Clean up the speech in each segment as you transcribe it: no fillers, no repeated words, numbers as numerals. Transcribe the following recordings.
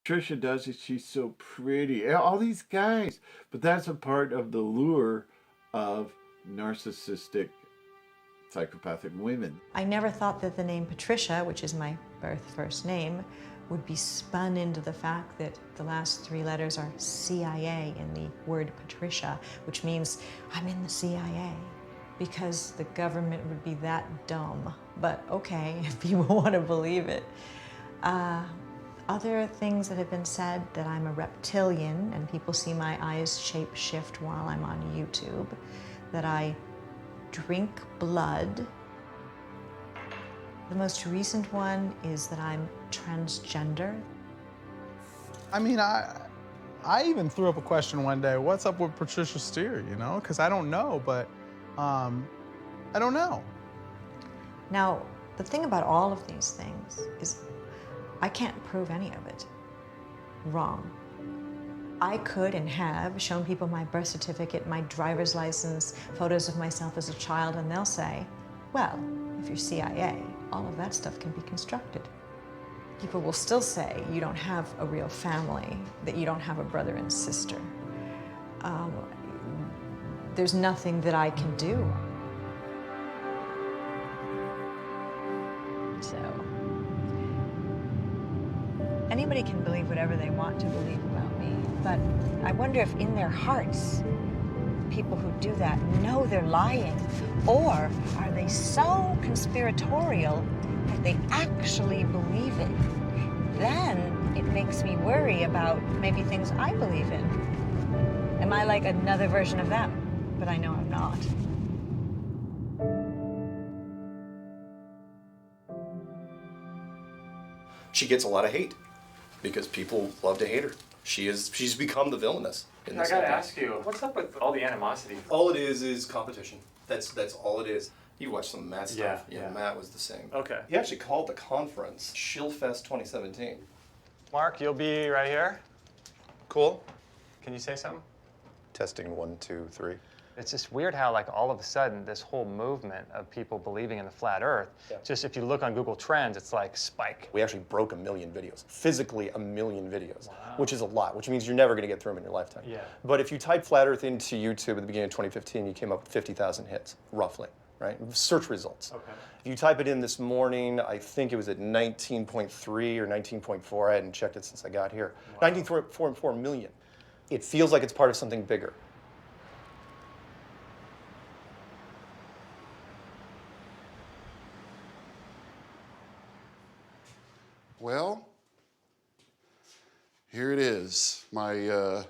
Trisha does it. She's so pretty. All these guys. But that's a part of the lure of narcissistic psychopathic women. I never thought that the name Patricia, which is my first name, would be spun into the fact that the last three letters are CIA in the word Patricia, which means I'm in the CIA, because the government would be that dumb. But okay, if people want to believe it. Other things that have been said, that I'm a reptilian and people see my eyes shape shift while I'm on YouTube, that I drink blood. The most recent one is that I'm transgender. I mean, I even threw up a question one day, what's up with Patricia Steer, you know? Because I don't know, but I don't know. Now, the thing about all of these things is I can't prove any of it wrong. I could and have shown people my birth certificate, my driver's license, photos of myself as a child, and they'll say, well, if you're CIA, all of that stuff can be constructed. People will still say you don't have a real family, that you don't have a brother and sister. There's nothing that I can do. So, anybody can believe whatever they want to believe about me, but I wonder if in their hearts, people who do that know they're lying, or are they so conspiratorial that they actually believe it? Then it makes me worry about maybe things I believe in. Am I like another version of them? But I know I'm not. She gets a lot of hate because people love to hate her. She's become the villainess. I gotta ask you, what's up with all the animosity? All it is competition. That's all it is. You watched some Matt stuff. Yeah. Matt was the same. Okay. He actually called the conference Shillfest 2017. Mark, you'll be right here. Cool. Can you say something? Testing 1, 2, 3. It's just weird how, like, all of a sudden, this whole movement of people believing in the flat Earth, just if you look on Google Trends, it's like spike. We actually broke 1 million videos, physically 1 million videos, which is a lot, which means you're never going to get through them in your lifetime. Yeah. But if you type flat Earth into YouTube at the beginning of 2015, you came up with 50,000 hits, roughly, right? Search results. Okay. If you type it in this morning, I think it was at 19.3 or 19.4. I hadn't checked it since I got here. 19.4 million. It feels like it's part of something bigger. Well, here it is, my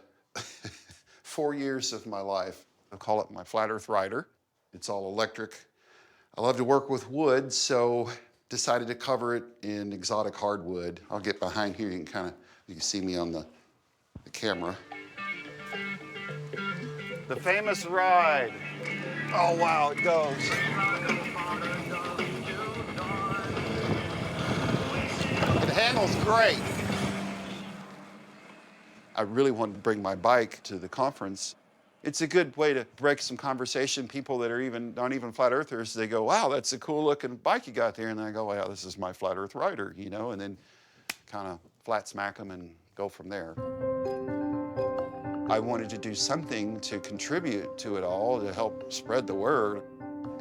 4 years of my life. I call it my flat earth rider. It's all electric. I love to work with wood, so decided to cover it in exotic hardwood. I'll get behind here, you can see me on the camera. The famous ride. Oh wow, it goes. The handle's great. I really wanted to bring my bike to the conference. It's a good way to break some conversation. People that are not even flat earthers, they go, wow, that's a cool looking bike you got there. And I go, wow, this is my flat earth rider, you know, and then kind of flat smack them and go from there. I wanted to do something to contribute to it all, to help spread the word.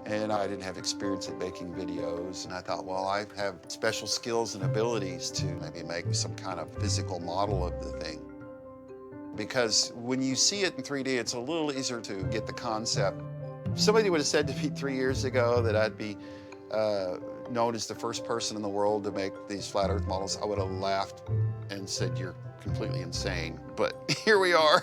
And I didn't have experience at making videos. And I thought, well, I have special skills and abilities to maybe make some kind of physical model of the thing. Because when you see it in 3D, it's a little easier to get the concept. If somebody would have said to me 3 years ago that I'd be known as the first person in the world to make these flat earth models, I would have laughed and said, you're completely insane. But here we are,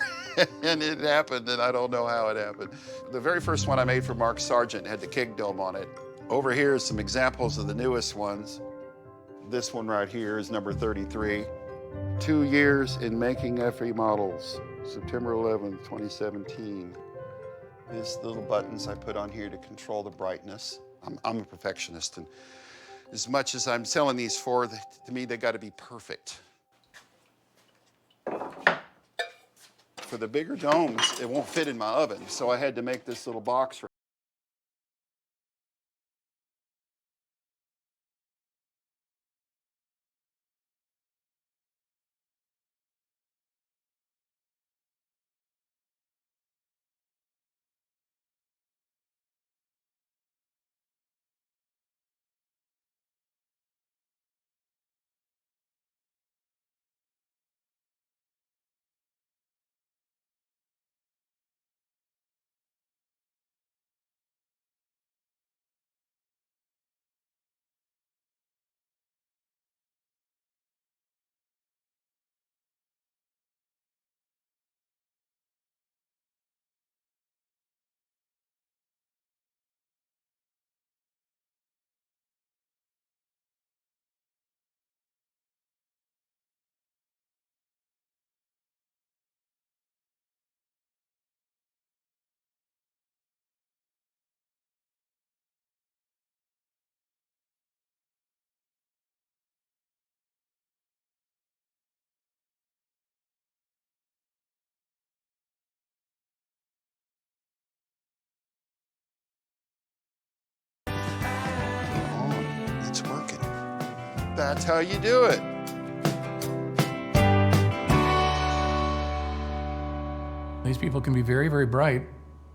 and it happened, and I don't know how it happened. The very first one I made for Mark Sargent had the Keg Dome on it. Over here is some examples of the newest ones. This one right here is number 33. 2 years in making FE models, September 11th, 2017. These little buttons I put on here to control the brightness. I'm a perfectionist, and as much as I'm selling these for, to me, they got to be perfect. For the bigger domes, it won't fit in my oven, so I had to make this little box That's how you do it. These people can be very, very bright.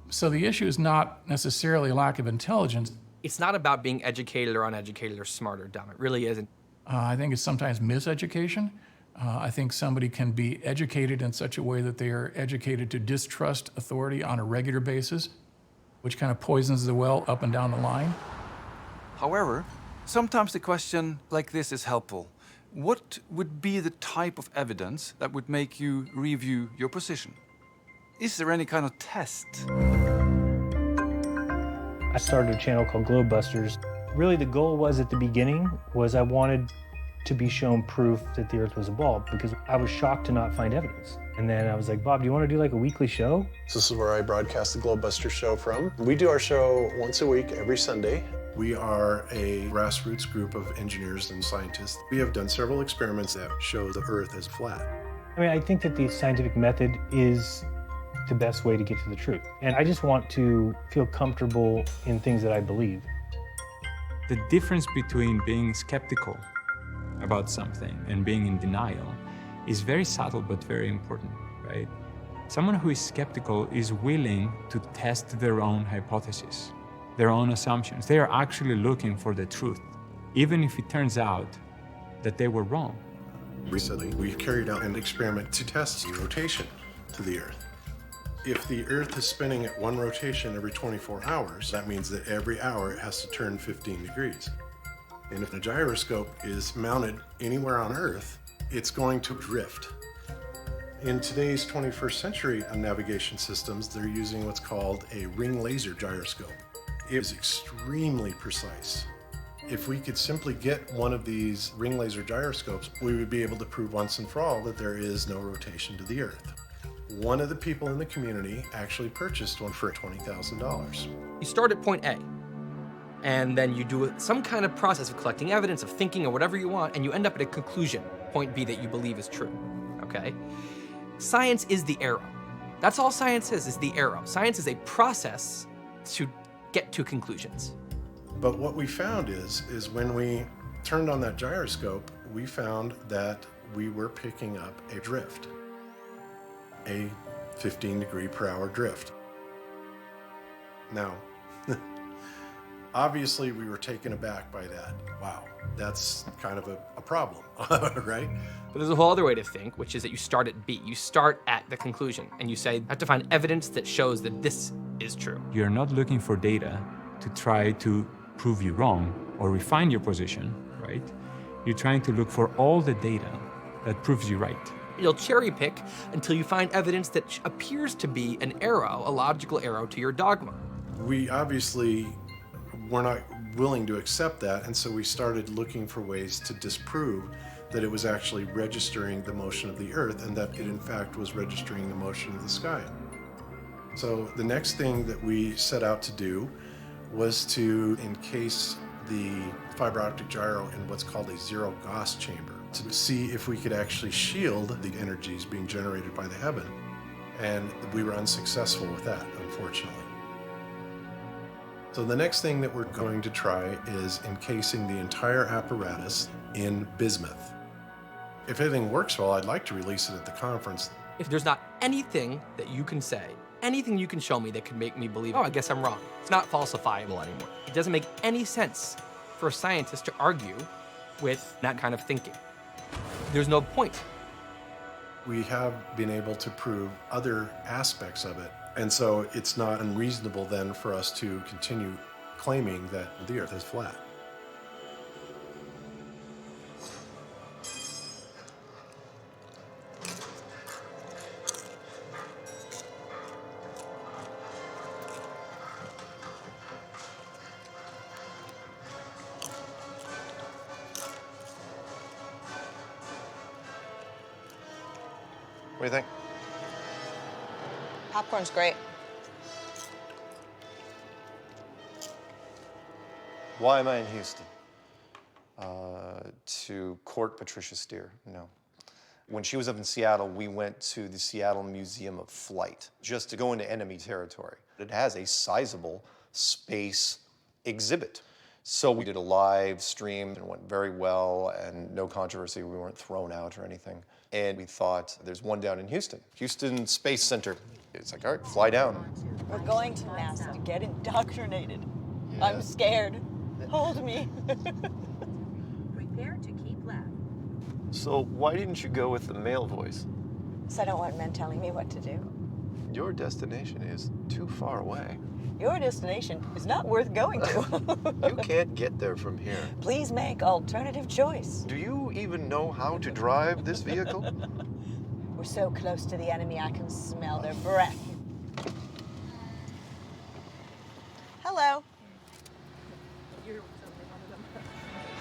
So the issue is not necessarily a lack of intelligence. It's not about being educated or uneducated or smart or dumb. It really isn't. I think it's sometimes miseducation. I think somebody can be educated in such a way that they are educated to distrust authority on a regular basis, which kind of poisons the well up and down the line. However, sometimes the question like this is helpful. What would be the type of evidence that would make you review your position? Is there any kind of test? I started a channel called Globebusters. Really, the goal was at the beginning was I wanted to be shown proof that the Earth was a ball because I was shocked to not find evidence. And then I was like, Bob, do you want to do like a weekly show? This is where I broadcast the Globebusters show from. We do our show once a week, every Sunday. We are a grassroots group of engineers and scientists. We have done several experiments that show the Earth is flat. I mean, I think that the scientific method is the best way to get to the truth. And I just want to feel comfortable in things that I believe. The difference between being skeptical about something and being in denial is very subtle but very important, right? Someone who is skeptical is willing to test their own hypotheses, their own assumptions. They are actually looking for the truth, even if it turns out that they were wrong. Recently, we carried out an experiment to test rotation to the Earth. If the Earth is spinning at one rotation every 24 hours, that means that every hour it has to turn 15 degrees. And if the gyroscope is mounted anywhere on Earth, it's going to drift. In today's 21st century navigation systems, they're using what's called a ring laser gyroscope. It is extremely precise. If we could simply get one of these ring laser gyroscopes, we would be able to prove once and for all that there is no rotation to the Earth. One of the people in the community actually purchased one for $20,000. You start at point A, and then you do some kind of process of collecting evidence, of thinking, or whatever you want, and you end up at a conclusion, point B, that you believe is true, okay? Science is the arrow. That's all science is the arrow. Science is a process to get to conclusions. But what we found is when we turned on that gyroscope, we found that we were picking up a drift, a 15-degree-per-hour drift. Now, obviously we were taken aback by that. Wow, that's kind of a problem, right? But there's a whole other way to think, which is that you start at B. You start at the conclusion, and you say, I have to find evidence that shows that this is true. You're not looking for data to try to prove you wrong or refine your position, right? You're trying to look for all the data that proves you right. You'll cherry pick until you find evidence that appears to be an arrow, a logical arrow to your dogma. We obviously were not willing to accept that, and so we started looking for ways to disprove that it was actually registering the motion of the Earth and that it in fact was registering the motion of the sky. So the next thing that we set out to do was to encase the fiber optic gyro in what's called a zero Gauss chamber to see if we could actually shield the energies being generated by the heaven. And we were unsuccessful with that, unfortunately. So the next thing that we're going to try is encasing the entire apparatus in bismuth. If everything works well, I'd like to release it at the conference. If there's not anything that you can say, anything you can show me that could make me believe, oh, I guess I'm wrong, it's not falsifiable anymore. It doesn't make any sense for a scientist to argue with that kind of thinking. There's no point. We have been able to prove other aspects of it, and so it's not unreasonable then for us to continue claiming that the Earth is flat. What do you think? Popcorn's great. Why am I in Houston? To court Patricia Steere, no. When she was up in Seattle, we went to the Seattle Museum of Flight just to go into enemy territory. It has a sizable space exhibit. So we did a live stream and it went very well and no controversy. We weren't thrown out or anything. And we thought, there's one down in Houston, Houston Space Center. It's like, all right, fly down. We're going to NASA to get indoctrinated. I'm scared. Hold me. Prepare to keep left. So why didn't you go with the male voice? So I don't want men telling me what to do. Your destination is too far away. Your destination is not worth going to. You can't get there from here. Please make alternative choice. Do you even know how to drive this vehicle? We're so close to the enemy, I can smell their breath. Hello.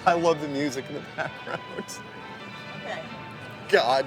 I love the music in the background. Okay. God.